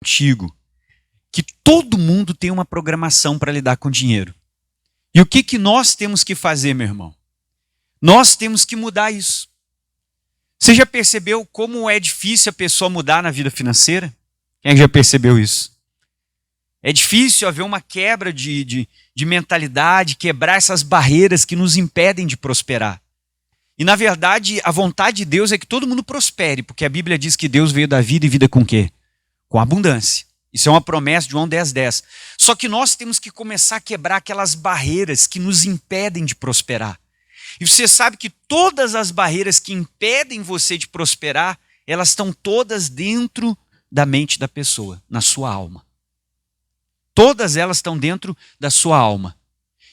contigo que todo mundo tem uma programação para lidar com dinheiro. E o que nós temos que fazer, meu irmão? Nós temos que mudar isso. Você já percebeu como é difícil a pessoa mudar na vida financeira? Quem é que já percebeu isso? É difícil haver uma quebra de mentalidade, quebrar essas barreiras que nos impedem de prosperar. E na verdade, a vontade de Deus é que todo mundo prospere, porque a Bíblia diz que Deus veio dar vida e vida com o quê? Com abundância. Isso é uma promessa de João 10:10. Só que nós temos que começar a quebrar aquelas barreiras que nos impedem de prosperar. E você sabe que todas as barreiras que impedem você de prosperar, elas estão todas dentro da mente da pessoa, na sua alma. Todas elas estão dentro da sua alma.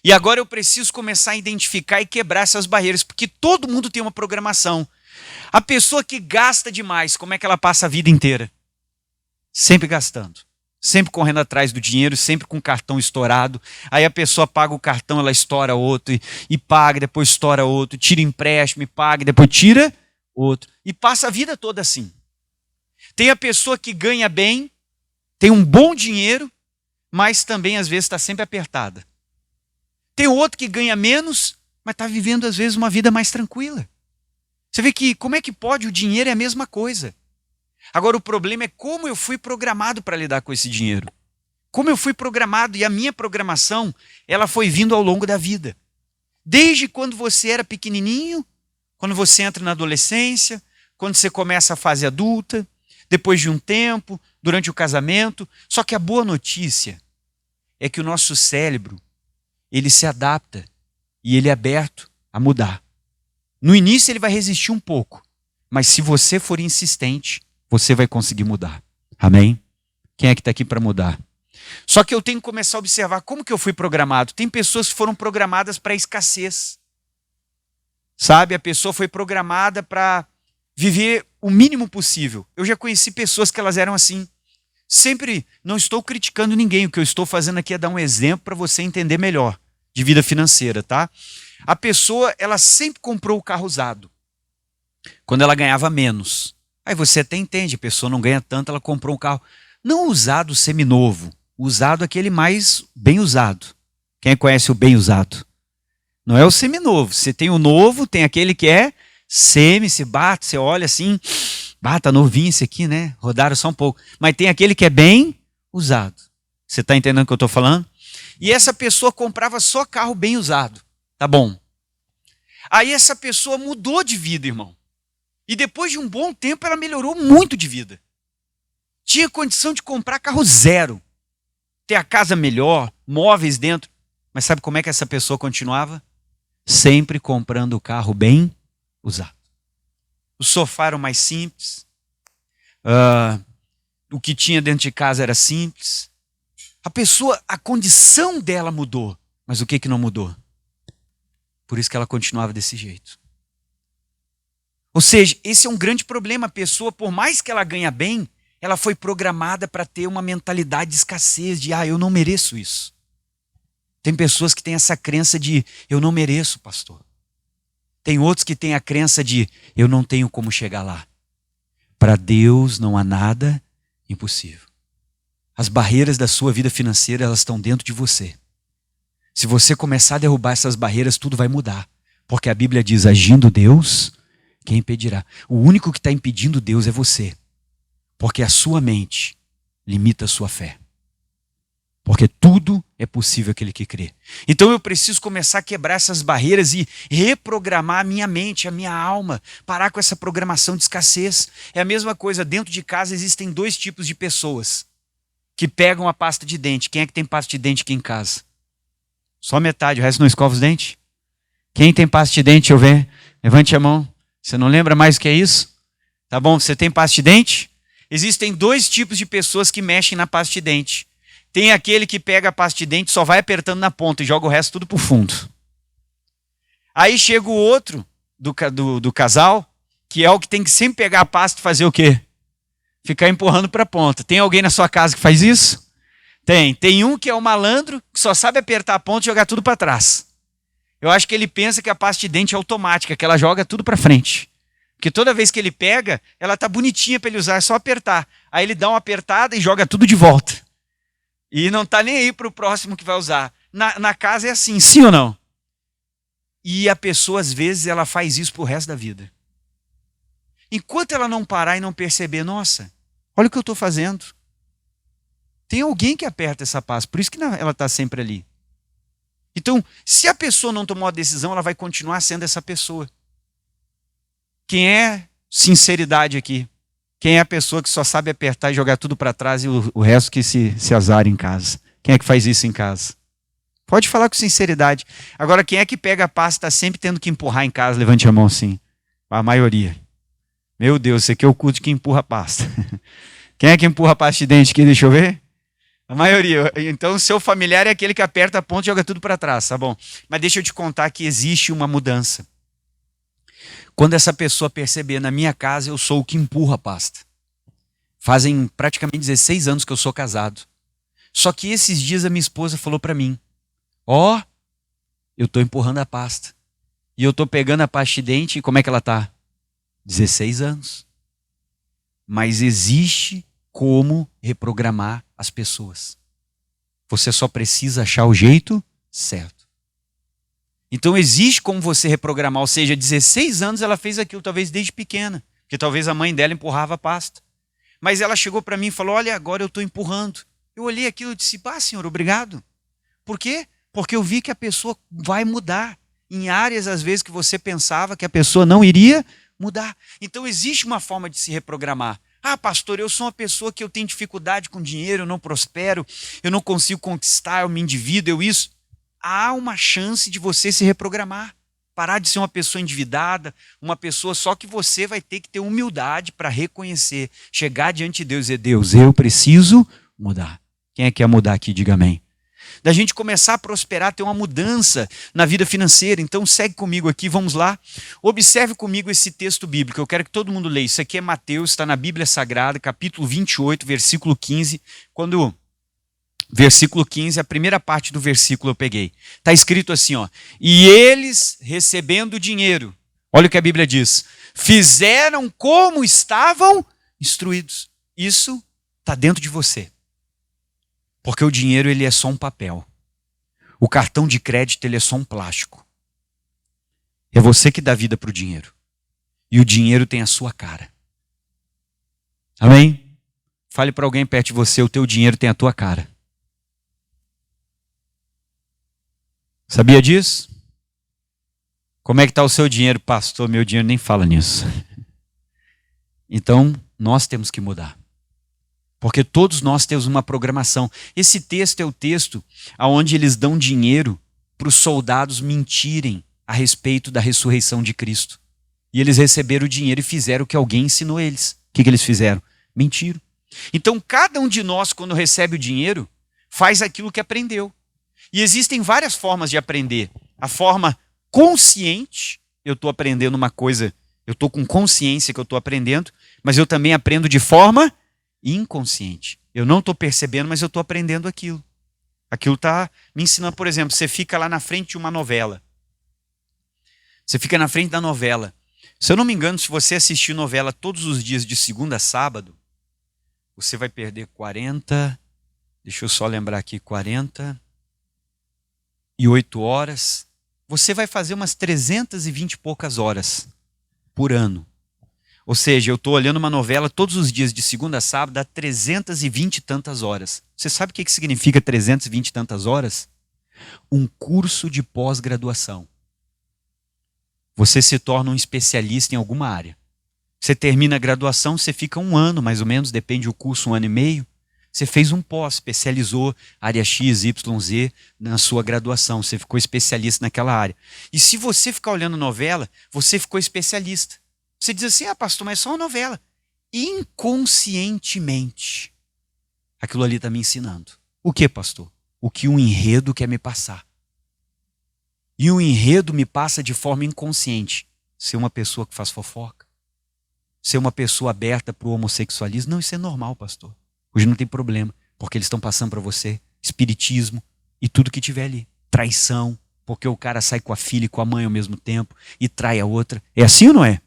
E agora eu preciso começar a identificar e quebrar essas barreiras, porque todo mundo tem uma programação. A pessoa que gasta demais, como é que ela passa a vida inteira? Sempre gastando. Sempre correndo atrás do dinheiro, sempre com o cartão estourado. Aí a pessoa paga o cartão, ela estoura outro, e paga, depois estoura outro, tira empréstimo e paga, depois tira outro. E passa a vida toda assim. Tem a pessoa que ganha bem, tem um bom dinheiro, mas também às vezes está sempre apertada. Tem outro que ganha menos, mas está vivendo às vezes uma vida mais tranquila. Você vê que como é que pode? O dinheiro é a mesma coisa. Agora o problema é como eu fui programado para lidar com esse dinheiro. Como eu fui programado, e a minha programação, ela foi vindo ao longo da vida. Desde quando você era pequenininho, quando você entra na adolescência, quando você começa a fase adulta, depois de um tempo, durante o casamento. Só que a boa notícia é que o nosso cérebro, ele se adapta e ele é aberto a mudar. No início ele vai resistir um pouco, mas se você for insistente, você vai conseguir mudar. Amém? Quem é que está aqui para mudar? Só que eu tenho que começar a observar como que eu fui programado. Tem pessoas que foram programadas para escassez. Sabe? A pessoa foi programada para viver o mínimo possível. Eu já conheci pessoas que elas eram assim. Sempre, não estou criticando ninguém. O que eu estou fazendo aqui é dar um exemplo para você entender melhor de vida financeira, tá? A pessoa, ela sempre comprou o carro usado. Quando ela ganhava menos. Aí você até entende, a pessoa não ganha tanto, ela comprou um carro. Não usado seminovo, usado aquele mais bem usado. Quem conhece o bem usado? Não é o seminovo. Você tem o novo, tem aquele que é semi, se bate, você olha assim, tá novinho esse aqui, né? Rodaram só um pouco. Mas tem aquele que é bem usado. Você está entendendo o que eu estou falando? E essa pessoa comprava só carro bem usado. Tá bom. Aí essa pessoa mudou de vida, irmão. E depois de um bom tempo ela melhorou muito de vida. Tinha condição de comprar carro zero. Ter a casa melhor, móveis dentro. Mas sabe como é que essa pessoa continuava? Sempre comprando o carro bem usado. O sofá era o mais simples. O que tinha dentro de casa era simples. A pessoa, a condição dela mudou. Mas o que não mudou? Por isso que ela continuava desse jeito. Ou seja, esse é um grande problema. A pessoa, por mais que ela ganha bem, ela foi programada para ter uma mentalidade de escassez, de eu não mereço isso. Tem pessoas que têm essa crença de eu não mereço, pastor. Tem outros que têm a crença de eu não tenho como chegar lá. Para Deus não há nada impossível. As barreiras da sua vida financeira, elas estão dentro de você. Se você começar a derrubar essas barreiras, tudo vai mudar. Porque a Bíblia diz, agindo Deus, quem impedirá? O único que está impedindo Deus é você. Porque a sua mente limita a sua fé. Porque tudo é possível aquele que crê. Então eu preciso começar a quebrar essas barreiras e reprogramar a minha mente, a minha alma. Parar com essa programação de escassez. É a mesma coisa, dentro de casa existem dois tipos de pessoas que pegam a pasta de dente. Quem é que tem pasta de dente aqui em casa? Só metade, o resto não escova os dentes? Quem tem pasta de dente, eu ver? Levante a mão. Você não lembra mais o que é isso? Tá bom, você tem pasta de dente? Existem dois tipos de pessoas que mexem na pasta de dente. Tem aquele que pega a pasta de dente, só vai apertando na ponta e joga o resto tudo pro fundo. Aí chega o outro do casal, que é o que tem que sempre pegar a pasta e fazer o quê? Ficar empurrando para a ponta. Tem alguém na sua casa que faz isso? Tem um que é o malandro, que só sabe apertar a ponta e jogar tudo para trás. Eu acho que ele pensa que a pasta de dente é automática, que ela joga tudo para frente. Porque toda vez que ele pega, ela tá bonitinha para ele usar, é só apertar. Aí ele dá uma apertada e joga tudo de volta. E não tá nem aí para o próximo que vai usar. Na casa é assim, sim ou não? E a pessoa, às vezes, ela faz isso pro resto da vida. Enquanto ela não parar e não perceber, nossa, olha o que eu estou fazendo. Tem alguém que aperta essa pasta, por isso que ela está sempre ali. Então, se a pessoa não tomou a decisão, ela vai continuar sendo essa pessoa. Quem é sinceridade aqui? Quem é a pessoa que só sabe apertar e jogar tudo para trás e o resto que se azar em casa? Quem é que faz isso em casa? Pode falar com sinceridade. Agora, quem é que pega a pasta e está sempre tendo que empurrar em casa? Levante a mão sim. A maioria. Meu Deus, esse aqui é o culto que empurra a pasta. Quem é que empurra a pasta de dente aqui? Deixa eu ver. A maioria. Então, o seu familiar é aquele que aperta a ponta e joga tudo para trás, tá bom? Mas deixa eu te contar que existe uma mudança. Quando essa pessoa perceber, na minha casa eu sou o que empurra a pasta. Fazem praticamente 16 anos que eu sou casado. Só que esses dias a minha esposa falou para mim, ó, eu estou empurrando a pasta. E eu estou pegando a pasta de dente e como é que ela está? 16 anos. Mas existe como reprogramar as pessoas. Você só precisa achar o jeito certo. Então existe como você reprogramar, ou seja, 16 anos ela fez aquilo, talvez desde pequena, porque talvez a mãe dela empurrava a pasta. Mas ela chegou para mim e falou, olha, agora eu estou empurrando. Eu olhei aquilo e disse, senhor, obrigado. Por quê? Porque eu vi que a pessoa vai mudar. Em áreas, às vezes, que você pensava que a pessoa não iria mudar. Então existe uma forma de se reprogramar. Ah, pastor, eu sou uma pessoa que eu tenho dificuldade com dinheiro, eu não prospero, eu não consigo conquistar, eu me endivido, eu isso. Há uma chance de você se reprogramar. Parar de ser uma pessoa endividada, uma pessoa só que você vai ter que ter humildade para reconhecer, chegar diante de Deus e dizer, Deus, eu preciso mudar. Quem é que quer mudar aqui? Diga amém. Da gente começar a prosperar, ter uma mudança na vida financeira. Então segue comigo aqui, vamos lá. Observe comigo esse texto bíblico, eu quero que todo mundo leia. Isso aqui é Mateus, está na Bíblia Sagrada, capítulo 28, versículo 15. Versículo 15, a primeira parte do versículo eu peguei. Está escrito assim, ó. E eles, recebendo dinheiro, olha o que a Bíblia diz, fizeram como estavam instruídos. Isso está dentro de você. Porque o dinheiro ele é só um papel. O cartão de crédito ele é só um plástico. É você que dá vida para o dinheiro. E o dinheiro tem a sua cara. Amém? Fale para alguém perto de você, o teu dinheiro tem a tua cara. Sabia disso? Como é que está o seu dinheiro, pastor? Meu dinheiro nem fala nisso. Então, nós temos que mudar. Porque todos nós temos uma programação. Esse texto é o texto onde eles dão dinheiro para os soldados mentirem a respeito da ressurreição de Cristo. E eles receberam o dinheiro e fizeram o que alguém ensinou eles. O que eles fizeram? Mentiram. Então, cada um de nós, quando recebe o dinheiro, faz aquilo que aprendeu. E existem várias formas de aprender. A forma consciente, eu estou aprendendo uma coisa, eu estou com consciência que eu estou aprendendo, mas eu também aprendo de forma inconsciente. Eu não estou percebendo, mas eu estou aprendendo aquilo. Aquilo está me ensinando, por exemplo, você fica lá na frente de uma novela. Você fica na frente da novela. Se eu não me engano, se você assistir novela todos os dias de segunda a sábado, você vai perder 40, deixa eu só lembrar aqui, 48 horas. Você vai fazer umas 320 e poucas horas por ano. Ou seja, eu estou olhando uma novela todos os dias, de segunda a sábado, dá 320 e tantas horas. Você sabe o que significa 320 e tantas horas? Um curso de pós-graduação. Você se torna um especialista em alguma área. Você termina a graduação, você fica um ano, mais ou menos, depende do curso, 1 ano e meio. Você fez um pós, especializou área X, Y, Z na sua graduação. Você ficou especialista naquela área. E se você ficar olhando novela, você ficou especialista. Você diz assim, pastor, mas é só uma novela. Inconscientemente, aquilo ali está me ensinando. O que, pastor? O que um enredo quer me passar. E o enredo me passa de forma inconsciente. Ser uma pessoa que faz fofoca. Ser uma pessoa aberta para o homossexualismo. Não, isso é normal, pastor. Hoje não tem problema, porque eles estão passando para você espiritismo e tudo que tiver ali. Traição, porque o cara sai com a filha e com a mãe ao mesmo tempo e trai a outra. É assim ou não é?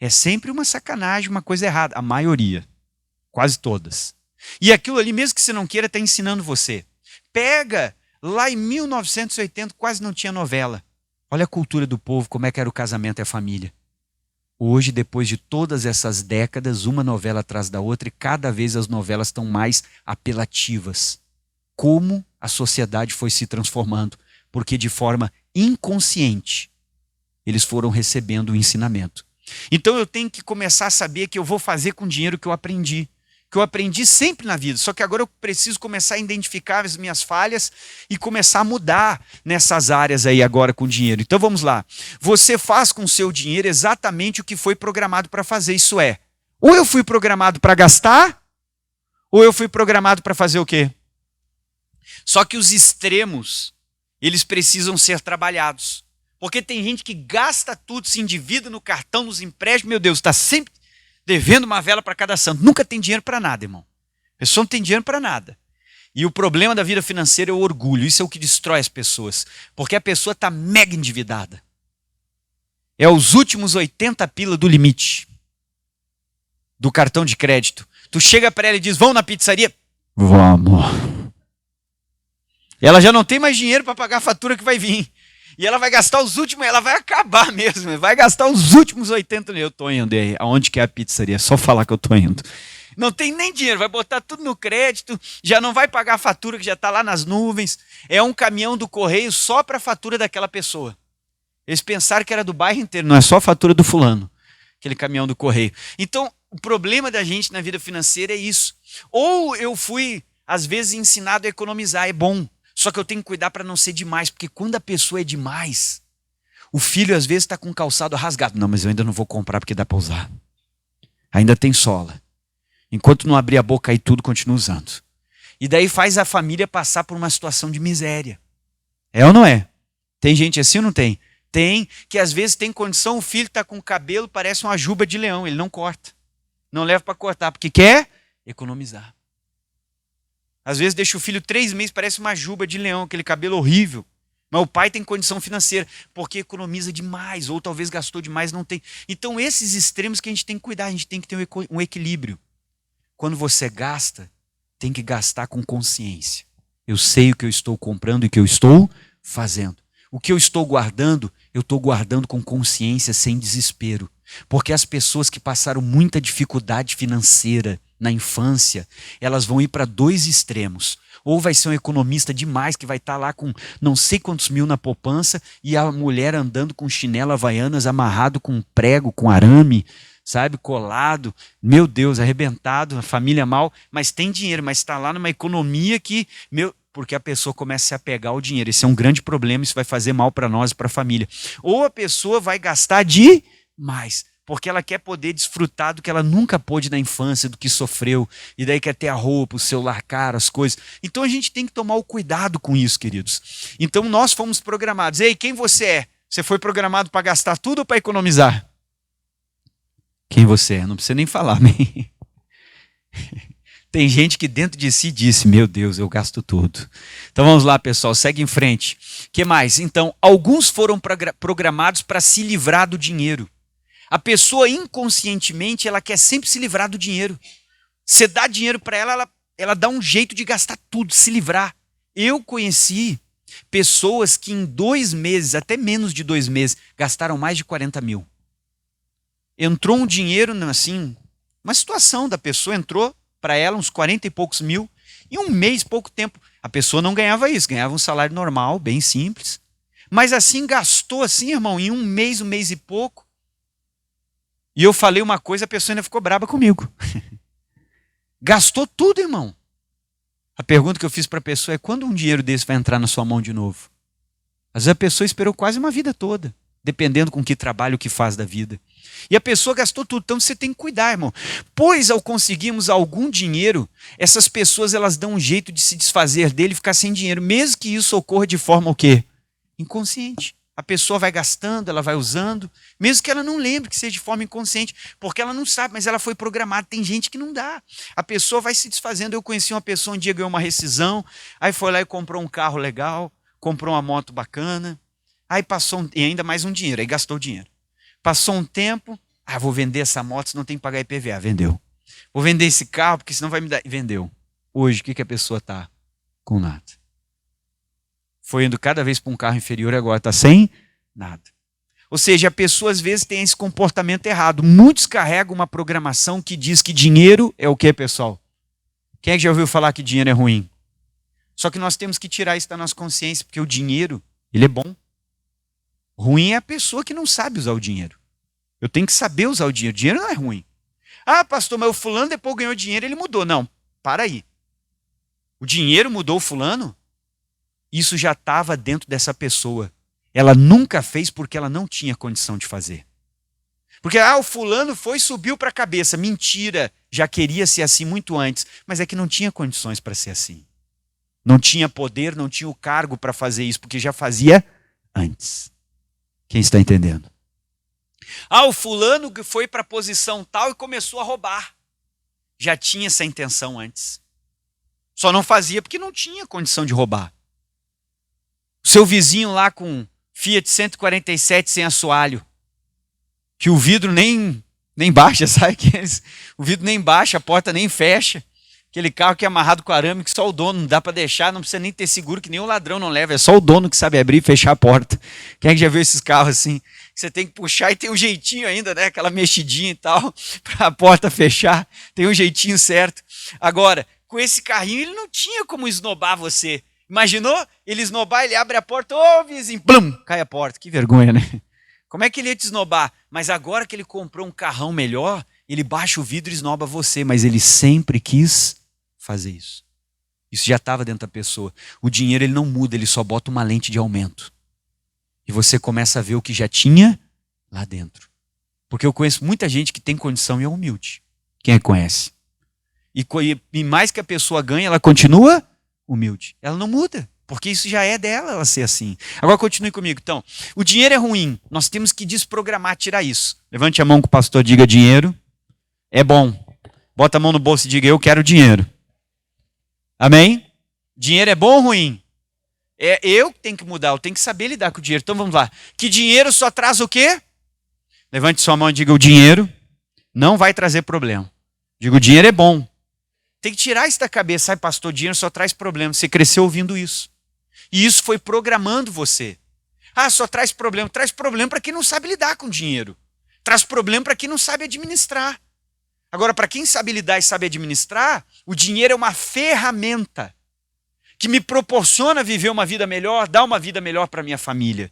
É sempre uma sacanagem, uma coisa errada. A maioria. Quase todas. E aquilo ali, mesmo que você não queira, está ensinando você. Pega, lá em 1980 quase não tinha novela. Olha a cultura do povo, como é que era o casamento e a família. Hoje, depois de todas essas décadas, uma novela atrás da outra, e cada vez as novelas estão mais apelativas. Como a sociedade foi se transformando, porque de forma inconsciente eles foram recebendo o ensinamento. Então eu tenho que começar a saber que eu vou fazer com o dinheiro que eu aprendi sempre na vida, só que agora eu preciso começar a identificar as minhas falhas e começar a mudar nessas áreas aí agora com o dinheiro. Então vamos lá. Você faz com o seu dinheiro exatamente o que foi programado para fazer, isso é, ou eu fui programado para gastar, ou eu fui programado para fazer o quê? Só que os extremos, eles precisam ser trabalhados. Porque tem gente que gasta tudo, se endivida no cartão, nos empréstimos, meu Deus, está sempre devendo uma vela para cada santo. Nunca tem dinheiro para nada, irmão. A pessoa não tem dinheiro para nada. E o problema da vida financeira é o orgulho. Isso é o que destrói as pessoas. Porque a pessoa está mega endividada. É os últimos 80 pila do limite do cartão de crédito. Tu chega para ela e diz, vamos na pizzaria? Vamos. Ela já não tem mais dinheiro para pagar a fatura que vai vir. E ela vai gastar os últimos, ela vai acabar mesmo, vai gastar os últimos 80 mil. Eu tô indo aí, aonde que é a pizzaria? É só falar que eu tô indo. Não tem nem dinheiro, vai botar tudo no crédito, já não vai pagar a fatura que já está lá nas nuvens. É um caminhão do correio só para a fatura daquela pessoa. Eles pensaram que era do bairro inteiro, não é só a fatura do fulano, aquele caminhão do correio. Então, o problema da gente na vida financeira é isso. Ou eu fui, às vezes, ensinado a economizar, é bom. Só que eu tenho que cuidar para não ser demais, porque quando a pessoa é demais, o filho às vezes está com o calçado rasgado. Não, mas eu ainda não vou comprar porque dá para usar. Ainda tem sola. Enquanto não abrir a boca aí tudo, continua usando. E daí faz a família passar por uma situação de miséria. É ou não é? Tem gente assim ou não tem? Tem, que às vezes tem condição, o filho está com o cabelo, parece uma juba de leão, ele não corta. Não leva para cortar, porque quer economizar. Às vezes deixa o filho 3 meses, parece uma juba de leão, aquele cabelo horrível. Mas o pai tem condição financeira, porque economiza demais, ou talvez gastou demais, não tem. Então esses extremos que a gente tem que cuidar, a gente tem que ter um equilíbrio. Quando você gasta, tem que gastar com consciência. Eu sei o que eu estou comprando e o que eu estou fazendo. O que eu estou guardando, eu estou guardando com consciência, sem desespero. Porque as pessoas que passaram muita dificuldade financeira na infância, elas vão ir para 2 extremos. Ou vai ser um economista demais que vai estar lá com não sei quantos mil na poupança e a mulher andando com chinelo havaianas amarrado com prego, com arame, sabe, colado, meu Deus, arrebentado, a família mal, mas tem dinheiro, mas está lá numa economia que, porque a pessoa começa a se apegar ao dinheiro. Esse é um grande problema, isso vai fazer mal para nós e para a família. Ou a pessoa vai gastar demais, porque ela quer poder desfrutar do que ela nunca pôde na infância, do que sofreu, e daí quer ter a roupa, o celular caro, as coisas. Então a gente tem que tomar o cuidado com isso, queridos. Então nós fomos programados. Ei, quem você é? Você foi programado para gastar tudo ou para economizar? Quem você é? Não precisa nem falar, né? Tem gente que dentro de si disse, meu Deus, eu gasto tudo. Então vamos lá, pessoal, segue em frente. O que mais? Então, alguns foram programados para se livrar do dinheiro. A pessoa inconscientemente, ela quer sempre se livrar do dinheiro. Você dá dinheiro para ela, ela dá um jeito de gastar tudo, se livrar. Eu conheci pessoas que em 2 meses, até menos de 2 meses, gastaram mais de 40 mil. Entrou um dinheiro, assim, uma situação da pessoa, entrou para ela uns 40 e poucos mil, em 1 mês, pouco tempo. A pessoa não ganhava isso, ganhava um salário normal, bem simples. Mas assim, gastou assim, irmão, em 1 mês e pouco. E eu falei uma coisa, a pessoa ainda ficou braba comigo. Gastou tudo, irmão. A pergunta que eu fiz para a pessoa é, quando um dinheiro desse vai entrar na sua mão de novo? Às vezes a pessoa esperou quase uma vida toda, dependendo com que trabalho, o que faz da vida. E a pessoa gastou tudo, então você tem que cuidar, irmão. Pois ao conseguirmos algum dinheiro, essas pessoas elas dão um jeito de se desfazer dele e ficar sem dinheiro, mesmo que isso ocorra de forma o quê? Inconsciente. A pessoa vai gastando, ela vai usando, mesmo que ela não lembre, que seja de forma inconsciente, porque ela não sabe, mas ela foi programada. Tem gente que não dá. A pessoa vai se desfazendo. Eu conheci uma pessoa, um dia ganhou uma rescisão, aí foi lá e comprou um carro legal, comprou uma moto bacana, aí passou, e ainda mais um dinheiro, aí gastou o dinheiro. Passou um tempo, Ah, vou vender essa moto, senão tem que pagar IPVA. Vendeu. Vou vender esse carro, porque senão vai me dar... Vendeu. Hoje, o que a pessoa está? Com nada. Foi indo cada vez para um carro inferior e agora está sem nada. Ou seja, a pessoa às vezes tem esse comportamento errado. Muitos carregam uma programação que diz que dinheiro é o quê, pessoal? Quem é que já ouviu falar que dinheiro é ruim? Só que nós temos que tirar isso da nossa consciência, porque o dinheiro, ele é bom. Ruim é a pessoa que não sabe usar o dinheiro. Eu tenho que saber usar o dinheiro. O dinheiro não é ruim. Ah, pastor, mas o fulano depois ganhou dinheiro, ele mudou. Não, para aí. O dinheiro mudou o fulano? Isso já estava dentro dessa pessoa. Ela nunca fez porque ela não tinha condição de fazer. Porque, o fulano subiu para a cabeça. Mentira, já queria ser assim muito antes. Mas é que não tinha condições para ser assim. Não tinha poder, não tinha o cargo para fazer isso, porque já fazia antes. Quem está entendendo? O fulano que foi para a posição tal e começou a roubar. Já tinha essa intenção antes. Só não fazia porque não tinha condição de roubar. O seu vizinho lá com Fiat 147 sem assoalho, que o vidro nem baixa, sabe? O vidro nem baixa, a porta nem fecha. Aquele carro que é amarrado com arame, que só o dono, não dá para deixar, não precisa nem ter seguro, que nem o ladrão não leva, é só o dono que sabe abrir e fechar a porta. Quem é que já viu esses carros assim? Você tem que puxar e tem um jeitinho ainda, né? Aquela mexidinha e tal, para a porta fechar, tem um jeitinho certo. Agora, com esse carrinho, ele não tinha como esnobar você. Imaginou? Ele esnobar, ele abre a porta, vizinho, plum, cai a porta. Que vergonha, né? Como é que ele ia te esnobar? Mas agora que ele comprou um carrão melhor, ele baixa o vidro e esnoba você, mas ele sempre quis fazer isso. Isso já estava dentro da pessoa. O dinheiro ele não muda, ele só bota uma lente de aumento. E você começa a ver o que já tinha lá dentro. Porque eu conheço muita gente que tem condição e é humilde. Quem é que conhece? E mais que a pessoa ganha, ela continua humilde. Ela não muda, porque isso já é dela, ela ser assim. Agora continue comigo. Então, o dinheiro é ruim. Nós temos que desprogramar, tirar isso. Levante a mão que o pastor diga dinheiro é bom. Bota a mão no bolso e diga eu quero dinheiro. Amém? Dinheiro é bom ou ruim? É eu que tenho que mudar, eu tenho que saber lidar com o dinheiro. Então vamos lá. Que dinheiro só traz o quê? Levante sua mão e diga o dinheiro não vai trazer problema. Diga o dinheiro é bom. Tem que tirar isso da cabeça. Sai, pastor, dinheiro só traz problema. Você cresceu ouvindo isso. E isso foi programando você. Só traz problema. Traz problema para quem não sabe lidar com dinheiro. Traz problema para quem não sabe administrar. Agora, para quem sabe lidar e sabe administrar, o dinheiro é uma ferramenta que me proporciona viver uma vida melhor, dar uma vida melhor para minha família.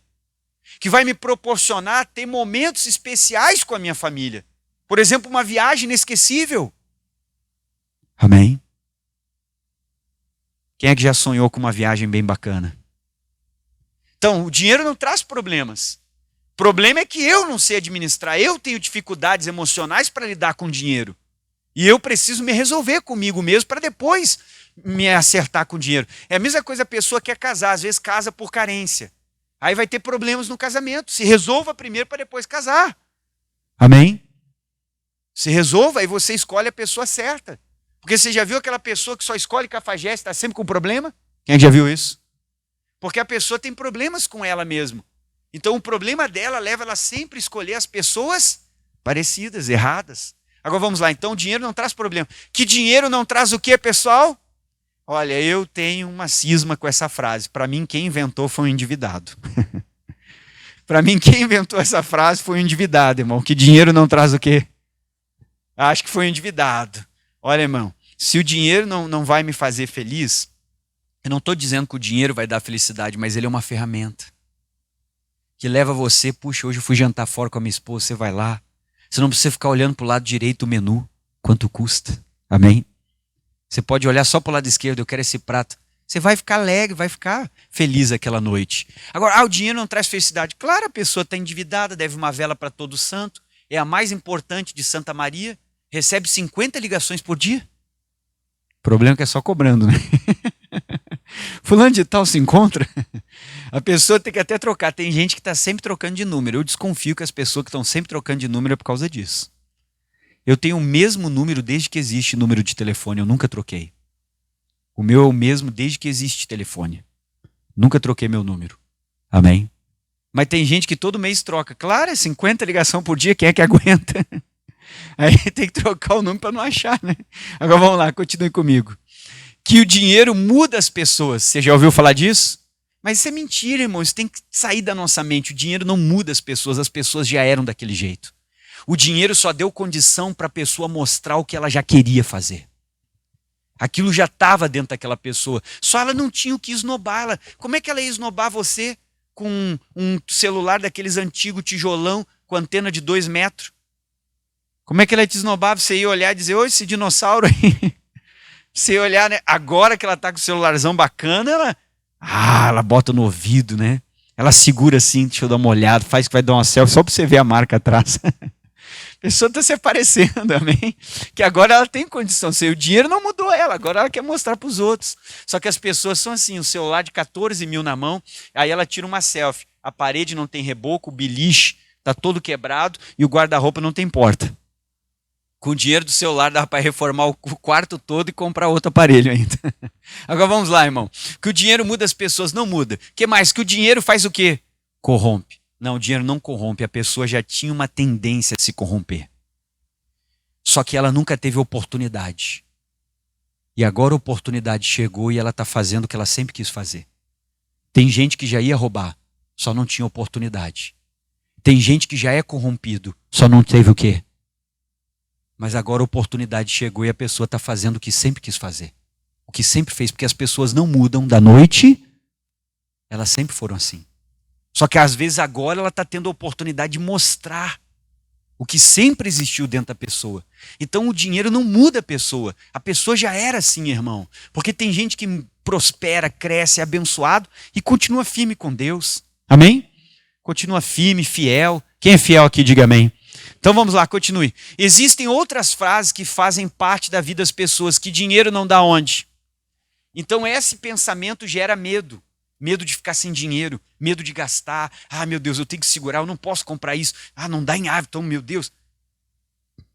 Que vai me proporcionar ter momentos especiais com a minha família. Por exemplo, uma viagem inesquecível. Amém? Quem é que já sonhou com uma viagem bem bacana? Então, o dinheiro não traz problemas. O problema é que eu não sei administrar. Eu tenho dificuldades emocionais para lidar com dinheiro. E eu preciso me resolver comigo mesmo para depois me acertar com dinheiro. É a mesma coisa a pessoa que quer casar. Às vezes casa por carência. Aí vai ter problemas no casamento. Se resolva primeiro para depois casar. Amém? Se resolva e você escolhe a pessoa certa. Porque você já viu aquela pessoa que só escolhe cafajeste, está sempre com problema? Quem já viu isso? Porque a pessoa tem problemas com ela mesma. Então o problema dela leva ela sempre a escolher as pessoas parecidas, erradas. Agora vamos lá, então o dinheiro não traz problema. Que dinheiro não traz o quê, pessoal? Olha, eu tenho uma cisma com essa frase. Para mim, quem inventou foi um endividado. Para mim, quem inventou essa frase foi um endividado, irmão. Que dinheiro não traz o quê? Acho que foi um endividado. Olha, irmão, se o dinheiro não vai me fazer feliz, eu não estou dizendo que o dinheiro vai dar felicidade, mas ele é uma ferramenta que leva você, puxa, hoje eu fui jantar fora com a minha esposa, você vai lá, você não precisa ficar olhando para o lado direito do menu, quanto custa, amém? Você pode olhar só para o lado esquerdo, eu quero esse prato, você vai ficar alegre, vai ficar feliz aquela noite. Agora, o dinheiro não traz felicidade. Claro, a pessoa está endividada, deve uma vela para todo santo, é a mais importante de Santa Maria, recebe 50 ligações por dia. O problema é que é só cobrando, né? Fulano de tal se encontra. A pessoa tem que até trocar. Tem gente que está sempre trocando de número. Eu desconfio que as pessoas que estão sempre trocando de número é por causa disso. Eu tenho o mesmo número desde que existe número de telefone. Eu nunca troquei. O meu é o mesmo desde que existe telefone. Nunca troquei meu número. Amém? Mas tem gente que todo mês troca. Claro, é 50 ligação por dia, quem é que aguenta? Aí tem que trocar o número para não achar, né? Agora vamos lá, continue comigo. Que o dinheiro muda as pessoas. Você já ouviu falar disso? Mas isso é mentira, irmão. Isso tem que sair da nossa mente. O dinheiro não muda as pessoas já eram daquele jeito. O dinheiro só deu condição para a pessoa mostrar o que ela já queria fazer. Aquilo já estava dentro daquela pessoa. Só ela não tinha o que esnobá-la. Como é que ela ia esnobar você com um celular daqueles antigos tijolão com antena de 2 metros? Como é que ela ia te esnobar? Você ia olhar e dizer, ô, esse dinossauro aí. Você ia olhar, né? Agora que ela está com o celularzão bacana, ela bota no ouvido, né? Ela segura assim, deixa eu dar uma olhada, faz que vai dar uma selfie só para você ver a marca atrás. A pessoa está se aparecendo, amém? Que agora ela tem condição. O dinheiro não mudou ela, agora ela quer mostrar para os outros. Só que as pessoas são assim, o celular de 14 mil na mão, aí ela tira uma selfie. A parede não tem reboco, o beliche está todo quebrado e o guarda-roupa não tem porta. Com o dinheiro do celular dá para reformar o quarto todo e comprar outro aparelho ainda. Agora vamos lá, irmão. Que o dinheiro muda as pessoas, não muda. O que mais? Que o dinheiro faz o quê? Corrompe. Não, o dinheiro não corrompe. A pessoa já tinha uma tendência a se corromper. Só que ela nunca teve oportunidade. E agora a oportunidade chegou e ela está fazendo o que ela sempre quis fazer. Tem gente que já ia roubar, só não tinha oportunidade. Tem gente que já é corrompido, só não teve o quê? Mas agora a oportunidade chegou e a pessoa está fazendo o que sempre quis fazer. O que sempre fez, porque as pessoas não mudam da noite, elas sempre foram assim. Só que às vezes agora ela está tendo a oportunidade de mostrar o que sempre existiu dentro da pessoa. Então o dinheiro não muda a pessoa já era assim, irmão. Porque tem gente que prospera, cresce, é abençoado e continua firme com Deus. Amém? Continua firme, fiel. Quem é fiel aqui, diga amém. Então vamos lá, continue. Existem outras frases que fazem parte da vida das pessoas, que dinheiro não dá onde. Então esse pensamento gera medo. Medo de ficar sem dinheiro, medo de gastar. Meu Deus, eu tenho que segurar, eu não posso comprar isso. Não dá em hábito, meu Deus.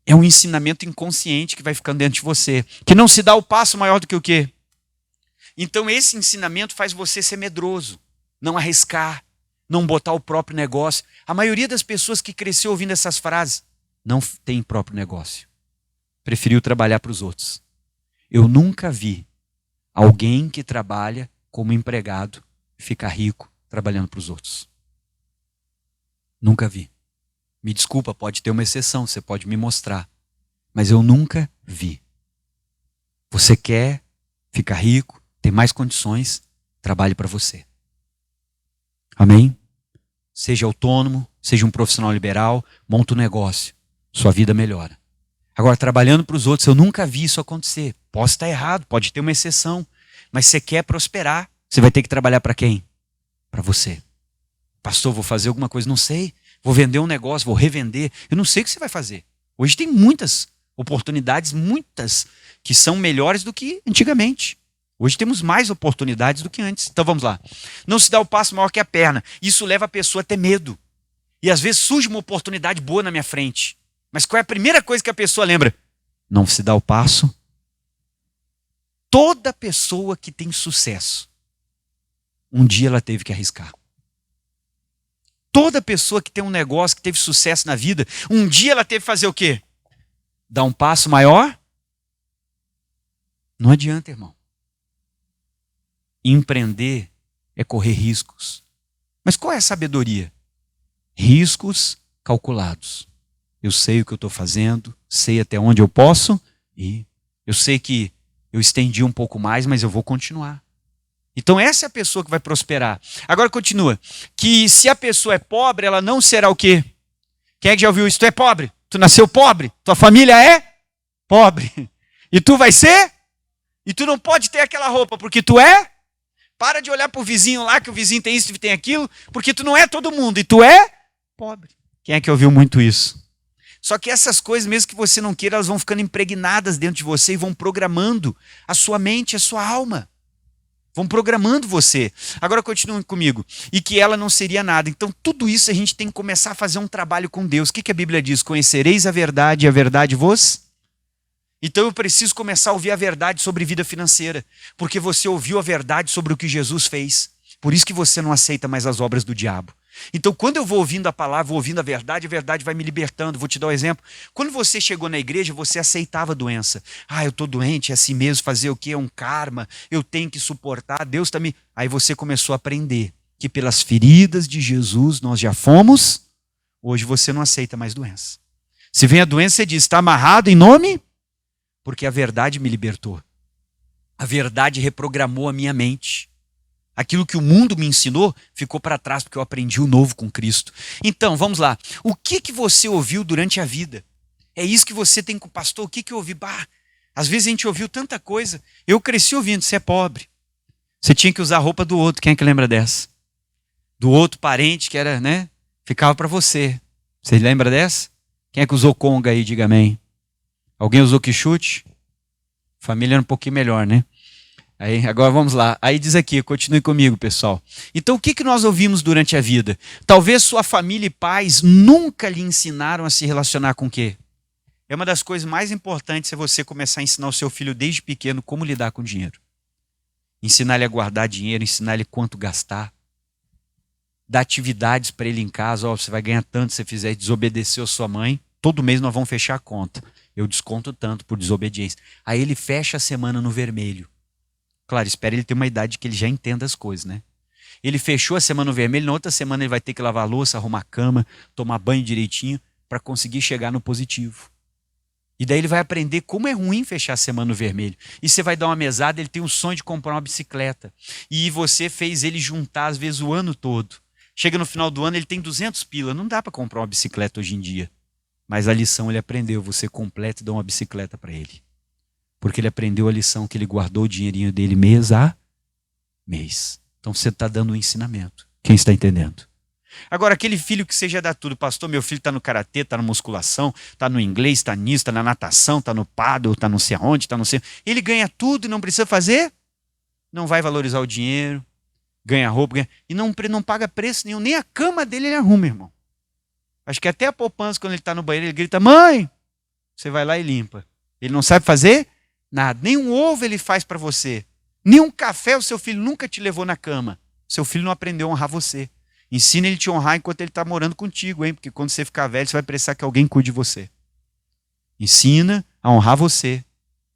É um ensinamento inconsciente que vai ficando dentro de você. Que não se dá o passo maior do que o quê? Então esse ensinamento faz você ser medroso, não arriscar, não botar o próprio negócio. A maioria das pessoas que cresceu ouvindo essas frases não tem próprio negócio. Preferiu trabalhar para os outros. Eu nunca vi alguém que trabalha como empregado ficar rico trabalhando para os outros. Nunca vi. Me desculpa, pode ter uma exceção, você pode me mostrar. Mas eu nunca vi. Você quer ficar rico, ter mais condições, trabalhe para você. Amém? Seja autônomo, seja um profissional liberal, monta um negócio. Sua vida melhora. Agora, trabalhando para os outros, eu nunca vi isso acontecer. Posso estar errado, pode ter uma exceção. Mas você quer prosperar, você vai ter que trabalhar para quem? Para você. Pastor, vou fazer alguma coisa, não sei. Vou vender um negócio, vou revender. Eu não sei o que você vai fazer. Hoje tem muitas oportunidades, muitas, que são melhores do que antigamente. Hoje temos mais oportunidades do que antes. Então vamos lá. Não se dá o passo maior que a perna. Isso leva a pessoa a ter medo. E às vezes surge uma oportunidade boa na minha frente. Mas qual é a primeira coisa que a pessoa lembra? Não se dá o passo. Toda pessoa que tem sucesso, um dia ela teve que arriscar. Toda pessoa que tem um negócio, que teve sucesso na vida, um dia ela teve que fazer o quê? Dar um passo maior? Não adianta, irmão. Empreender é correr riscos. Mas qual é a sabedoria? Riscos calculados. Eu sei o que eu estou fazendo, sei até onde eu posso ir. Eu sei que eu estendi um pouco mais, mas eu vou continuar. Então essa é a pessoa que vai prosperar. Agora continua. Que se a pessoa é pobre, ela não será o quê? Quem é que já ouviu isso? Tu é pobre? Tu nasceu pobre? Tua família é pobre? E tu vai ser? E tu não pode ter aquela roupa porque tu é? Para de olhar pro vizinho lá, que o vizinho tem isso e tem aquilo, porque tu não é todo mundo e tu é pobre. Quem é que ouviu muito isso? Só que essas coisas, mesmo que você não queira, elas vão ficando impregnadas dentro de você e vão programando a sua mente, a sua alma. Vão programando você. Agora continue comigo. E que ela não seria nada. Então tudo isso a gente tem que começar a fazer um trabalho com Deus. O que a Bíblia diz? Conhecereis a verdade e a verdade vos? Então eu preciso começar a ouvir a verdade sobre vida financeira. Porque você ouviu a verdade sobre o que Jesus fez. Por isso que você não aceita mais as obras do diabo. Então, quando eu vou ouvindo a palavra, vou ouvindo a verdade vai me libertando. Vou te dar um exemplo. Quando você chegou na igreja, você aceitava a doença. Ah, eu estou doente, é assim mesmo, fazer o quê? É um karma, eu tenho que suportar, Deus está me... Aí você começou a aprender que pelas feridas de Jesus nós já fomos, hoje você não aceita mais doença. Se vem a doença, você diz, está amarrado em nome? Porque a verdade me libertou. A verdade reprogramou a minha mente. Aquilo que o mundo me ensinou ficou para trás, porque eu aprendi o novo com Cristo. Então, vamos lá. O que você ouviu durante a vida? É isso que você tem com o pastor? O que eu ouvi? Bah, às vezes a gente ouviu tanta coisa. Eu cresci ouvindo, você é pobre. Você tinha que usar a roupa do outro. Quem é que lembra dessa? Do outro parente que era, né? Ficava para você. Você lembra dessa? Quem é que usou conga aí? Diga amém. Alguém usou quichute? Família era um pouquinho melhor, né? Aí, agora vamos lá. Aí diz aqui, continue comigo, pessoal. Então, o que nós ouvimos durante a vida? Talvez sua família e pais nunca lhe ensinaram a se relacionar com o quê? É uma das coisas mais importantes é você começar a ensinar o seu filho desde pequeno como lidar com dinheiro. Ensinar ele a guardar dinheiro, ensinar ele quanto gastar. Dar atividades para ele em casa. Ó, você vai ganhar tanto se você fizer desobedecer a sua mãe. Todo mês nós vamos fechar a conta. Eu desconto tanto por desobediência. Aí ele fecha a semana no vermelho. Claro, espera ele ter uma idade que ele já entenda as coisas, né? Ele fechou a semana no vermelho, na outra semana ele vai ter que lavar a louça, arrumar a cama, tomar banho direitinho para conseguir chegar no positivo. E daí ele vai aprender como é ruim fechar a semana no vermelho. E você vai dar uma mesada, ele tem um sonho de comprar uma bicicleta. E você fez ele juntar às vezes o ano todo. Chega no final do ano, ele tem 200 pila. Não dá para comprar uma bicicleta hoje em dia. Mas a lição ele aprendeu, você completa e dá uma bicicleta para ele. Porque ele aprendeu a lição que ele guardou o dinheirinho dele mês a mês. Então você está dando um ensinamento. Quem está entendendo? Agora, aquele filho que você já dá tudo, pastor, meu filho está no karatê, está na musculação, está no inglês, está nisso, está na natação, está no paddle, está não sei aonde, está não sei... Ele ganha tudo e não precisa fazer? Não vai valorizar o dinheiro, ganha roupa, ganha... e não paga preço nenhum, nem a cama dele ele arruma, irmão. Acho que até a poupança, quando ele está no banheiro, ele grita, mãe! Você vai lá e limpa. Ele não sabe fazer? Nada. Nem um ovo ele faz para você. Nem um café o seu filho nunca te levou na cama. Seu filho não aprendeu a honrar você. Ensina ele a te honrar enquanto ele está morando contigo, hein? Porque quando você ficar velho, você vai precisar que alguém cuide de você. Ensina a honrar você.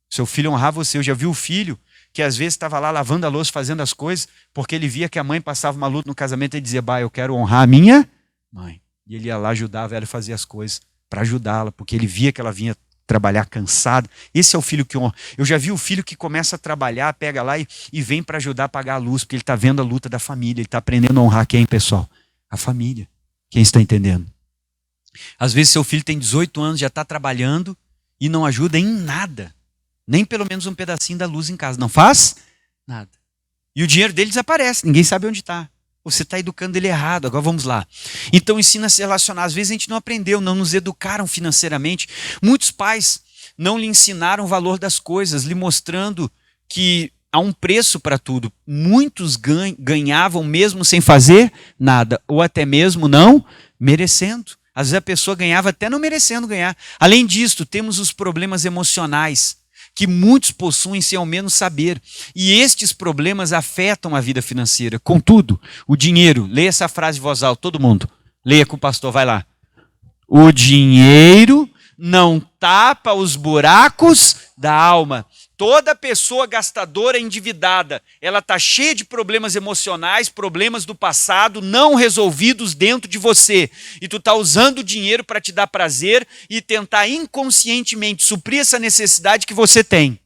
Seu filho honrar você. Eu já vi o filho que às vezes estava lá lavando a louça, fazendo as coisas, porque ele via que a mãe passava uma luta no casamento e dizia, bah, eu quero honrar a minha mãe. E ele ia lá, ajudava ela a fazer as coisas para ajudá-la, porque ele via que ela vinha trabalhar cansado. Esse é o filho que honra. Eu já vi o filho que começa a trabalhar, pega lá e vem para ajudar a pagar a luz, porque ele está vendo a luta da família, ele está aprendendo a honrar quem, pessoal? A família. Quem está entendendo? Às vezes seu filho tem 18 anos, já está trabalhando e não ajuda em nada. Nem pelo menos um pedacinho da luz em casa. Não faz nada. E o dinheiro dele desaparece, ninguém sabe onde está. Você está educando ele errado. Agora vamos lá. Então ensina a se relacionar. Às vezes a gente não aprendeu, não nos educaram financeiramente. Muitos pais não lhe ensinaram o valor das coisas, lhe mostrando que há um preço para tudo. Muitos ganhavam mesmo sem fazer nada, ou até mesmo não merecendo. Às vezes a pessoa ganhava até não merecendo ganhar. Além disso, temos os problemas emocionais, que muitos possuem sem ao menos saber. E estes problemas afetam a vida financeira. Contudo, o dinheiro, leia essa frase em voz alta, todo mundo. Leia com o pastor, vai lá. O dinheiro não tapa os buracos da alma. Toda pessoa gastadora endividada, ela está cheia de problemas emocionais, problemas do passado não resolvidos dentro de você. E tu está usando o dinheiro para te dar prazer e tentar inconscientemente suprir essa necessidade que você tem.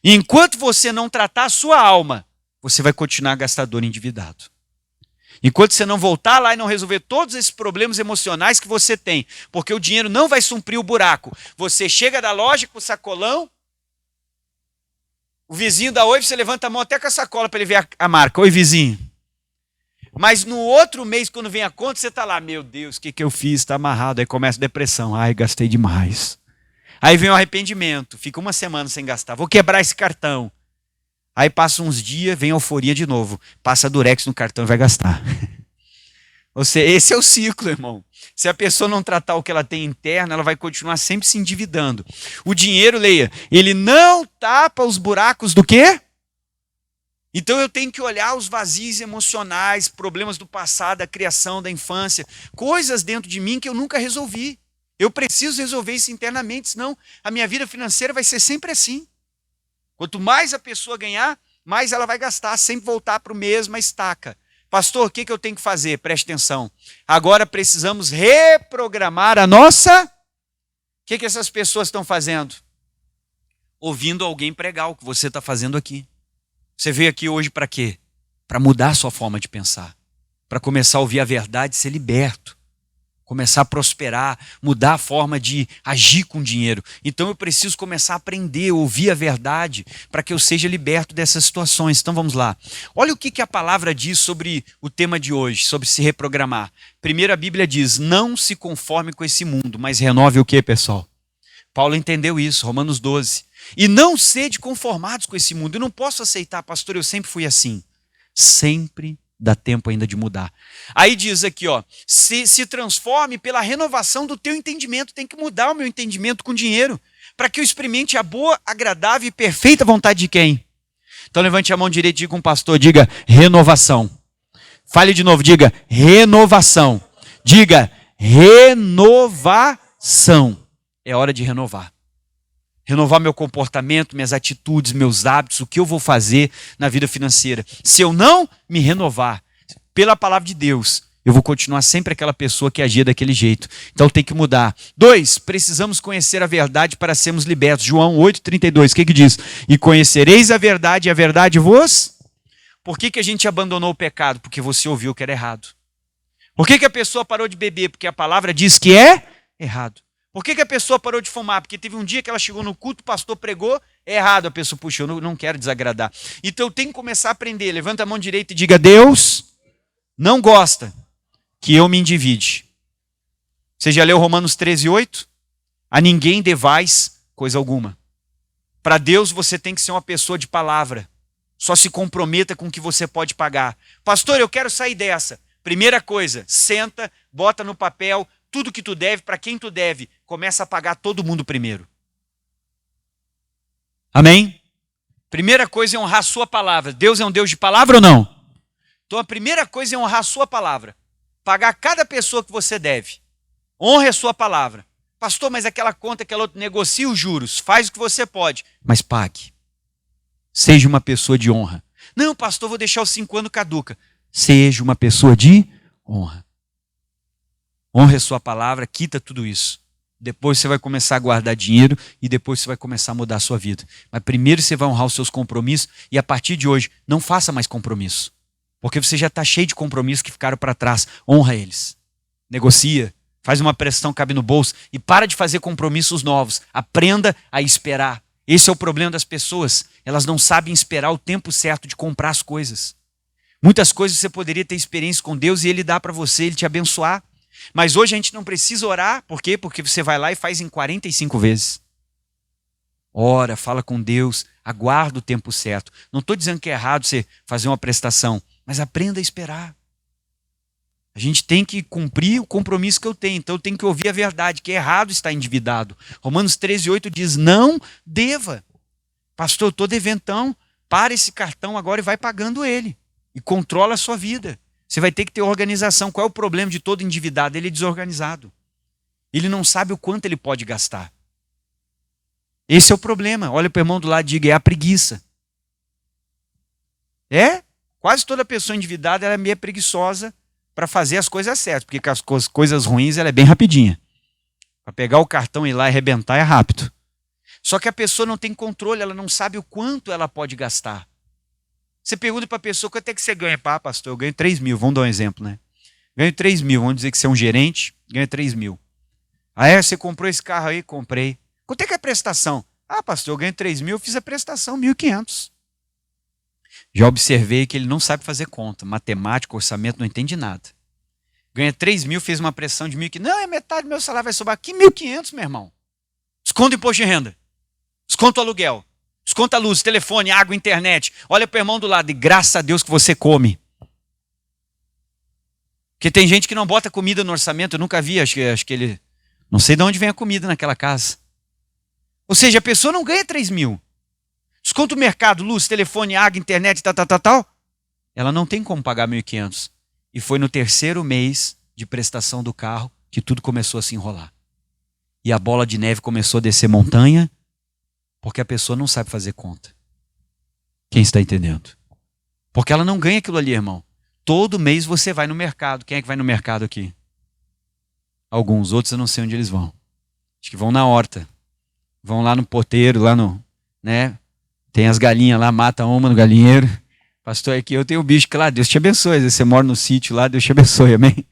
E enquanto você não tratar a sua alma, você vai continuar gastador endividado. Enquanto você não voltar lá e não resolver todos esses problemas emocionais que você tem, porque o dinheiro não vai suprir o buraco. Você chega da loja com o sacolão, o vizinho dá oi, você levanta a mão até com a sacola para ele ver a marca. Oi, vizinho. Mas no outro mês, quando vem a conta, você está lá, meu Deus, o que eu fiz? Está amarrado. Aí começa a depressão. Ai, gastei demais. Aí vem o arrependimento. Fica uma semana sem gastar. Vou quebrar esse cartão. Aí passa uns dias, vem a euforia de novo. Passa durex no cartão e vai gastar. Ou seja, esse é o ciclo, irmão. Se a pessoa não tratar o que ela tem interno, ela vai continuar sempre se endividando. O dinheiro, leia, ele não tapa os buracos do quê? Então eu tenho que olhar os vazios emocionais, problemas do passado, da criação, da infância, coisas dentro de mim que eu nunca resolvi. Eu preciso resolver isso internamente, senão a minha vida financeira vai ser sempre assim. Quanto mais a pessoa ganhar, mais ela vai gastar, sempre voltar para a mesma estaca. Pastor, o que eu tenho que fazer? Preste atenção. Agora precisamos reprogramar a nossa... O que essas pessoas estão fazendo? Ouvindo alguém pregar o que você está fazendo aqui. Você veio aqui hoje para quê? Para mudar a sua forma de pensar. Para começar a ouvir a verdade e ser liberto. Começar a prosperar, mudar a forma de agir com dinheiro. Então eu preciso começar a aprender, ouvir a verdade, para que eu seja liberto dessas situações. Então vamos lá. Olha o que a palavra diz sobre o tema de hoje, sobre se reprogramar. Primeiro a Bíblia diz, não se conforme com esse mundo, mas renove o que, pessoal? Paulo entendeu isso, Romanos 12. E não sede conformados com esse mundo. Eu não posso aceitar, pastor, eu sempre fui assim. Sempre dá tempo ainda de mudar. Aí diz aqui, ó, se transforme pela renovação do teu entendimento. Tem que mudar o meu entendimento com dinheiro, para que eu experimente a boa, agradável e perfeita vontade de quem? Então levante a mão direita e diga com o pastor, diga renovação. Fale de novo, diga renovação. Diga renovação. É hora de renovar. Renovar meu comportamento, minhas atitudes, meus hábitos, o que eu vou fazer na vida financeira. Se eu não me renovar pela palavra de Deus, eu vou continuar sempre aquela pessoa que agia daquele jeito. Então tem que mudar. 2, precisamos conhecer a verdade para sermos libertos. João 8,32, o que diz? E conhecereis a verdade, e a verdade vos... Por que a gente abandonou o pecado? Porque você ouviu que era errado. Por que a pessoa parou de beber? Porque a palavra diz que é errado. Por que a pessoa parou de fumar? Porque teve um dia que ela chegou no culto, o pastor pregou, é errado. A pessoa, puxa, eu não quero desagradar. Então eu tenho que começar a aprender. Levanta a mão direita e diga, Deus não gosta que eu me endivide. Você já leu Romanos 13:8? A ninguém devais coisa alguma. Para Deus você tem que ser uma pessoa de palavra. Só se comprometa com o que você pode pagar. Pastor, eu quero sair dessa. Primeira coisa, senta, bota no papel tudo que tu deve, para quem tu deve. Começa a pagar todo mundo primeiro. Amém? Primeira coisa é honrar a sua palavra. Deus é um Deus de palavra ou não? Então a primeira coisa é honrar a sua palavra. Pagar cada pessoa que você deve. Honre a sua palavra. Pastor, mas aquela conta que ela negocia os juros. Faz o que você pode, mas pague. Seja uma pessoa de honra. Não, pastor, vou deixar os 5 anos caduca. Seja uma pessoa de honra. Honre a sua palavra, quita tudo isso. Depois você vai começar a guardar dinheiro e depois você vai começar a mudar a sua vida. Mas primeiro você vai honrar os seus compromissos e a partir de hoje, não faça mais compromisso. Porque você já está cheio de compromissos que ficaram para trás. Honra eles. Negocia, faz uma prestação, cabe no bolso e para de fazer compromissos novos. Aprenda a esperar. Esse é o problema das pessoas. Elas não sabem esperar o tempo certo de comprar as coisas. Muitas coisas você poderia ter experiência com Deus e Ele dá para você, Ele te abençoar. Mas hoje a gente não precisa orar. Por quê? Porque você vai lá e faz em 45 vezes. Ora, fala com Deus, aguarda o tempo certo. Não estou dizendo que é errado você fazer uma prestação, mas aprenda a esperar. A gente tem que cumprir o compromisso que eu tenho. Então eu tenho que ouvir a verdade, que é errado estar endividado. Romanos 13:8 diz, não deva. Pastor, eu estou devendo, então, para esse cartão agora e vai pagando ele. E controla a sua vida. Você vai ter que ter organização. Qual é o problema de todo endividado? Ele é desorganizado. Ele não sabe o quanto ele pode gastar. Esse é o problema. Olha para o irmão do lado e diga, é a preguiça. Quase toda pessoa endividada ela é meio preguiçosa para fazer as coisas certas, porque as coisas ruins ela é bem rapidinha. Para pegar o cartão e ir lá e arrebentar é rápido. Só que a pessoa não tem controle, ela não sabe o quanto ela pode gastar. Você pergunta para a pessoa, quanto é que você ganha? Pá, pastor, eu ganho 3 mil, vamos dar um exemplo, né? Ganho 3 mil, vamos dizer que você é um gerente, ganha 3 mil. Aí você comprou esse carro aí? Comprei. Quanto é que é a prestação? Ah, pastor, eu ganho 3 mil, eu fiz a prestação, 1.500. Já observei que ele não sabe fazer conta, matemática, orçamento, não entende nada. Ganha 3 mil, fez uma pressão de 1.500. Não, é metade do meu salário, vai sobrar. Que 1.500, meu irmão? Desconto o imposto de renda. Desconto o aluguel. Desconta a luz, telefone, água, internet. Olha para o irmão do lado e graças a Deus que você come. Porque tem gente que não bota comida no orçamento. Eu nunca vi, acho que ele... Não sei de onde vem a comida naquela casa. Ou seja, a pessoa não ganha 3 mil. Desconto o mercado, luz, telefone, água, internet, tal. Ela não tem como pagar 1.500. E foi no 3º mês de prestação do carro que tudo começou a se enrolar. E a bola de neve começou a descer montanha, porque a pessoa não sabe fazer conta. Quem está entendendo? Porque ela não ganha aquilo ali, irmão. Todo mês você vai no mercado. Quem é que vai no mercado aqui? Alguns, outros eu não sei onde eles vão. Acho que vão na horta. Vão lá no porteiro, lá no... né? Tem as galinhas lá, mata uma no galinheiro. Pastor, aqui eu tenho um bicho, claro, Deus te abençoe. Você mora no sítio lá, Deus te abençoe, amém?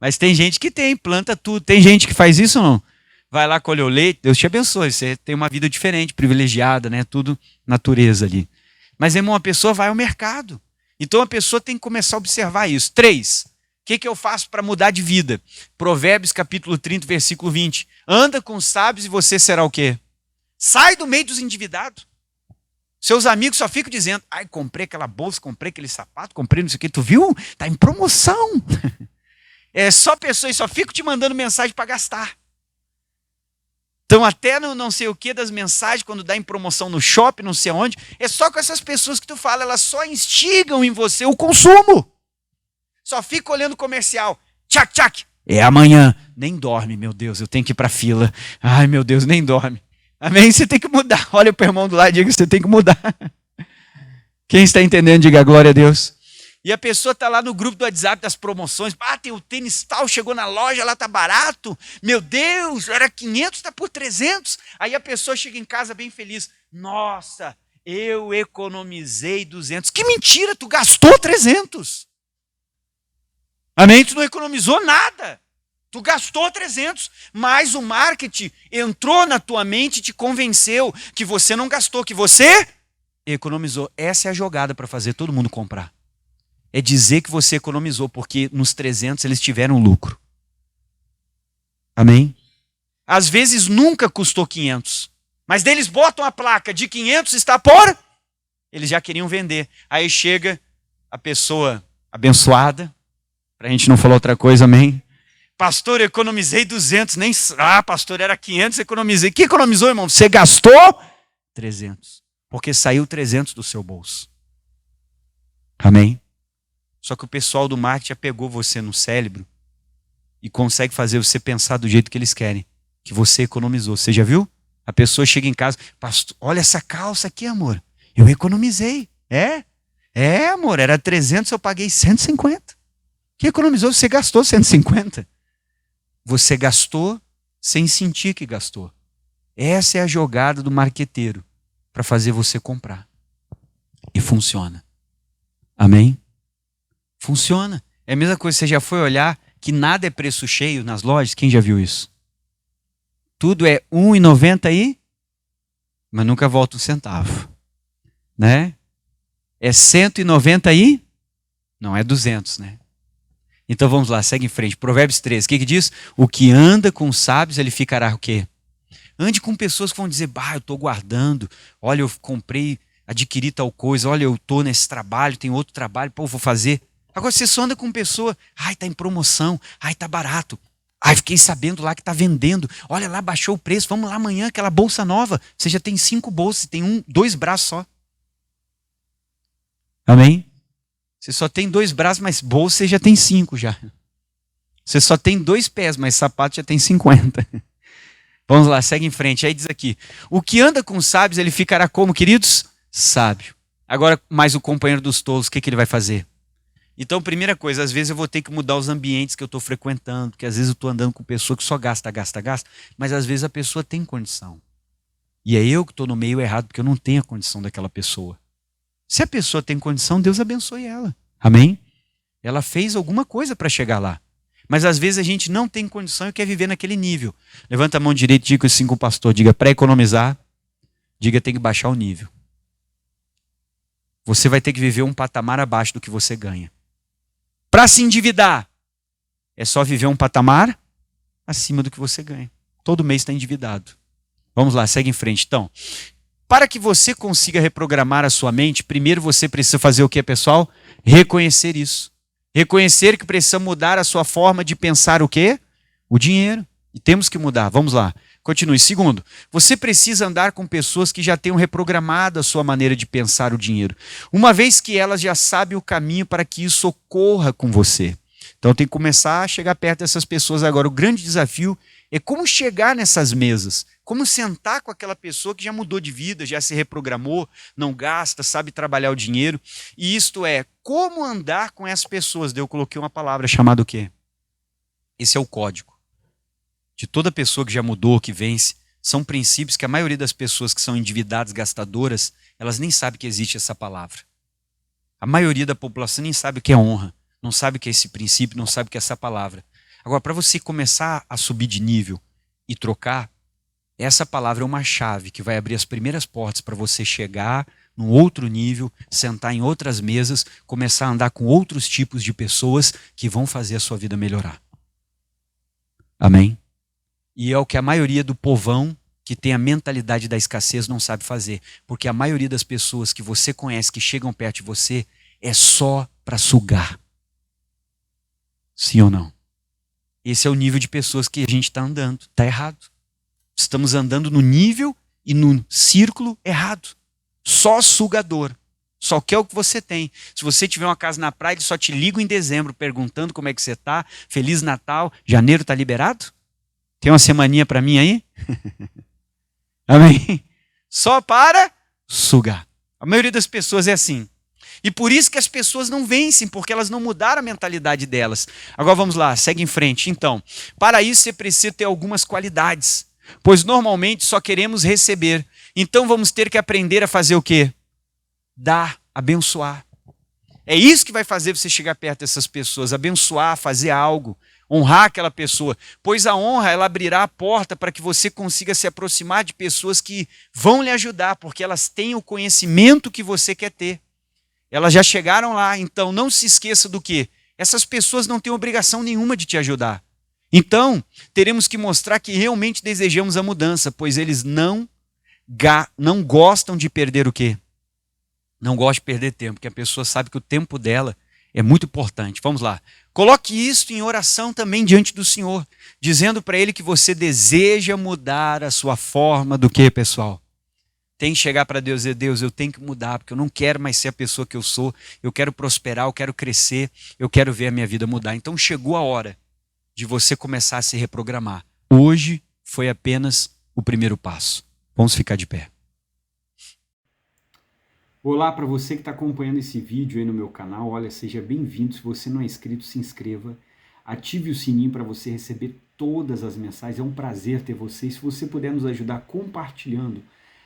Mas tem gente que tem, planta tudo. Tem gente que faz isso ou não? Vai lá colher o leite, Deus te abençoe. Você tem uma vida diferente, privilegiada, né? Tudo natureza ali. Mas, irmão, a pessoa vai ao mercado. Então a pessoa tem que começar a observar isso. 3. O que eu faço para mudar de vida? Provérbios capítulo 30, versículo 20. Anda com os sábios e você será o quê? Sai do meio dos endividados. Seus amigos só ficam dizendo, ai, comprei aquela bolsa, comprei aquele sapato, comprei não sei o que. Tu viu? Tá em promoção. É só pessoas, só ficam te mandando mensagem para gastar. Então até no não sei o que das mensagens, quando dá em promoção no shopping, não sei aonde, é só com essas pessoas que tu fala, elas só instigam em você o consumo. Só fica olhando comercial. Tchac, tchac. É amanhã. Nem dorme, meu Deus, eu tenho que ir para fila. Ai, meu Deus, nem dorme. Amém? Você tem que mudar. Olha para o irmão do lado e diga, você tem que mudar. Quem está entendendo, diga glória a Deus. E a pessoa está lá no grupo do WhatsApp das promoções. Ah, tem o tênis tal, chegou na loja, lá tá barato. Meu Deus, era 500, está por 300. Aí a pessoa chega em casa bem feliz. Nossa, eu economizei 200. Que mentira, tu gastou 300. Amém? Tu não economizou nada. Tu gastou 300, mas o marketing entrou na tua mente e te convenceu que você não gastou, que você economizou. Essa é a jogada para fazer todo mundo comprar. É dizer que você economizou, porque nos 300 eles tiveram lucro. Amém? Às vezes nunca custou 500, mas deles botam a placa de 500 está por... Eles já queriam vender. Aí chega a pessoa abençoada, para a gente não falar outra coisa, amém? Pastor, eu economizei 200, nem... Ah, pastor, era 500, economizei. Que economizou, irmão? Você gastou 300, porque saiu 300 do seu bolso. Amém? Só que o pessoal do marketing já pegou você no cérebro e consegue fazer você pensar do jeito que eles querem, que você economizou. Você já viu? A pessoa chega em casa, pastor, olha essa calça aqui, amor. Eu economizei. É, amor, era 300, eu paguei 150. Que economizou? Você gastou 150. Você gastou sem sentir que gastou. Essa é a jogada do marqueteiro para fazer você comprar. E funciona. Amém? Funciona. É a mesma coisa, você já foi olhar que nada é preço cheio nas lojas? Quem já viu isso? Tudo é R$1,90 aí, mas nunca volta um centavo. Né? É 190 aí? Não, é 200, né? Então vamos lá, segue em frente. Provérbios 13, o que diz? O que anda com os sábios, ele ficará o quê? Ande com pessoas que vão dizer, bah, eu estou guardando, olha, eu comprei, adquiri tal coisa, olha, eu estou nesse trabalho, tem outro trabalho, pô, vou fazer. Agora você só anda com pessoa, ai, está em promoção, ai, está barato, ai, fiquei sabendo lá que está vendendo, olha lá, baixou o preço, vamos lá amanhã, aquela bolsa nova, você já tem 5 bolsas, tem 2 braços só. Amém? Você só tem 2 braços, mas bolsa você já tem 5 já. Você só tem 2 pés, mas sapato já tem 50. Vamos lá, segue em frente. Aí diz aqui, o que anda com sábios, ele ficará como, queridos? Sábio. Agora, mais o companheiro dos tolos, o que ele vai fazer? Então, primeira coisa, às vezes eu vou ter que mudar os ambientes que eu estou frequentando, porque às vezes eu estou andando com pessoa que só gasta, mas às vezes a pessoa tem condição. E é eu que estou no meio errado, porque eu não tenho a condição daquela pessoa. Se a pessoa tem condição, Deus abençoe ela. Amém? Ela fez alguma coisa para chegar lá. Mas às vezes a gente não tem condição e quer viver naquele nível. Levanta a mão direita e diga assim com o pastor. Diga, para economizar, diga, tem que baixar o nível. Você vai ter que viver um patamar abaixo do que você ganha. Para se endividar, é só viver um patamar acima do que você ganha. Todo mês está endividado. Vamos lá, segue em frente. Então, para que você consiga reprogramar a sua mente, primeiro você precisa fazer o que, pessoal? Reconhecer isso. Reconhecer que precisa mudar a sua forma de pensar o quê? O dinheiro. E temos que mudar. Vamos lá. Continue. Segundo, você precisa andar com pessoas que já tenham reprogramado a sua maneira de pensar o dinheiro, uma vez que elas já sabem o caminho para que isso ocorra com você. Então tem que começar a chegar perto dessas pessoas agora. O grande desafio é como chegar nessas mesas, como sentar com aquela pessoa que já mudou de vida, já se reprogramou, não gasta, sabe trabalhar o dinheiro. E isto é, como andar com essas pessoas. Daí eu coloquei uma palavra chamada o quê? Esse é o código de toda pessoa que já mudou, que vence. São princípios que a maioria das pessoas que são endividadas, gastadoras, elas nem sabem que existe essa palavra. A maioria da população nem sabe o que é honra, não sabe o que é esse princípio, não sabe o que é essa palavra. Agora, para você começar a subir de nível e trocar, essa palavra é uma chave que vai abrir as primeiras portas para você chegar num outro nível, sentar em outras mesas, começar a andar com outros tipos de pessoas que vão fazer a sua vida melhorar. Amém? E é o que a maioria do povão que tem a mentalidade da escassez não sabe fazer. Porque a maioria das pessoas que você conhece, que chegam perto de você, é só para sugar. Sim ou não? Esse é o nível de pessoas que a gente está andando. Está errado. Estamos andando no nível e no círculo errado. Só sugador. Só quer o que você tem. Se você tiver uma casa na praia, eles só te ligam em dezembro perguntando como é que você está. Feliz Natal. Janeiro está liberado? Tem uma semaninha para mim aí? Amém? Só para sugar. A maioria das pessoas é assim. E por isso que as pessoas não vencem, porque elas não mudaram a mentalidade delas. Agora vamos lá, segue em frente. Então, para isso você precisa ter algumas qualidades, pois normalmente só queremos receber. Então vamos ter que aprender a fazer o quê? Dar, abençoar. É isso que vai fazer você chegar perto dessas pessoas, abençoar, fazer algo. Honrar aquela pessoa, pois a honra ela abrirá a porta para que você consiga se aproximar de pessoas que vão lhe ajudar, porque elas têm o conhecimento que você quer ter. Elas já chegaram lá, então não se esqueça do que essas pessoas não têm obrigação nenhuma de te ajudar. Então, teremos que mostrar que realmente desejamos a mudança, pois eles não gostam de perder o quê? Não gostam de perder tempo, porque a pessoa sabe que o tempo dela é muito importante. Vamos lá. Coloque isso em oração também diante do Senhor, dizendo para Ele que você deseja mudar a sua forma do que, pessoal? Tem que chegar para Deus e dizer, Deus, eu tenho que mudar, porque eu não quero mais ser a pessoa que eu sou, eu quero prosperar, eu quero crescer, eu quero ver a minha vida mudar. Então chegou a hora de você começar a se reprogramar. Hoje foi apenas o primeiro passo. Vamos ficar de pé. Olá para você que está acompanhando esse vídeo aí no meu canal, olha, seja bem-vindo, se você não é inscrito, se inscreva, ative o sininho para você receber todas as mensagens, é um prazer ter você, e se você puder nos ajudar compartilhando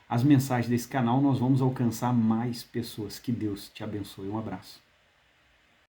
as mensagens desse canal, nós vamos alcançar mais pessoas, que Deus te abençoe, um abraço.